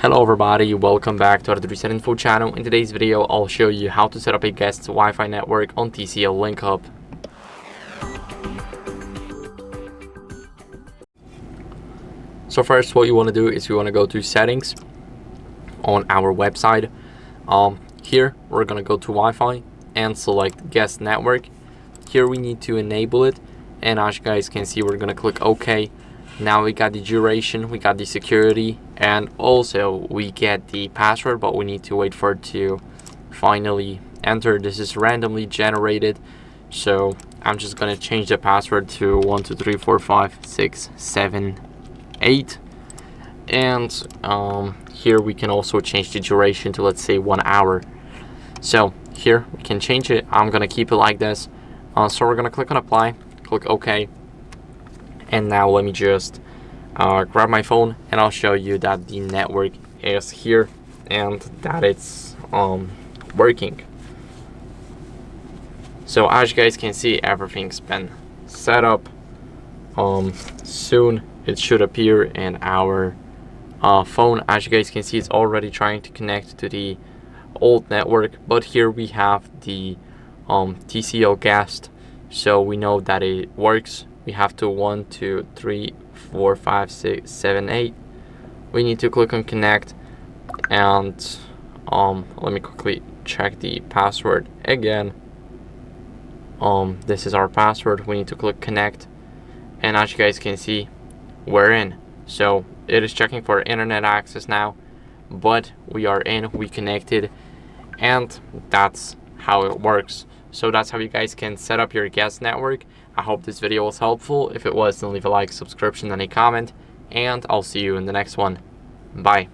Hello everybody, welcome back to HardReset.Info channel. In today's video, I'll show you how to set up a guest Wi-Fi network on TCL Linkhub. So first, what you want to do is you want to go to settings on our website. Here we're going to go to Wi-Fi and select guest network. Here we need to enable it, and as you guys can see, we're going to click OK. Now we got the duration, we got the security, and also we get the password, but we need to wait for it to finally enter. This is randomly generated, so I'm just gonna change the password to 1 2 3 4 5 6 7 8, and here we can also change the duration to, let's say, 1 hour. So here we can change it. I'm gonna keep it like this. So we're gonna click on apply, click OK. And now let me just grab my phone and I'll show you that the network is here and that it's working. So as you guys can see, everything's been set up. Soon it should appear in our phone. As you guys can see, it's already trying to connect to the old network, but here we have the TCL guest, so we know that it works. We have to 1 2 3 4 5 6 7 8. We need to click on connect, and let me quickly check the password again. This is our password. We need to click connect, and as you guys can see, we're in. So it is checking for internet access now, but we are in, we connected, and that's how it works. So that's how you guys can set up your guest network. I hope this video was helpful. If it was, then leave a like, subscription, and a comment, and I'll see you in the next one. Bye.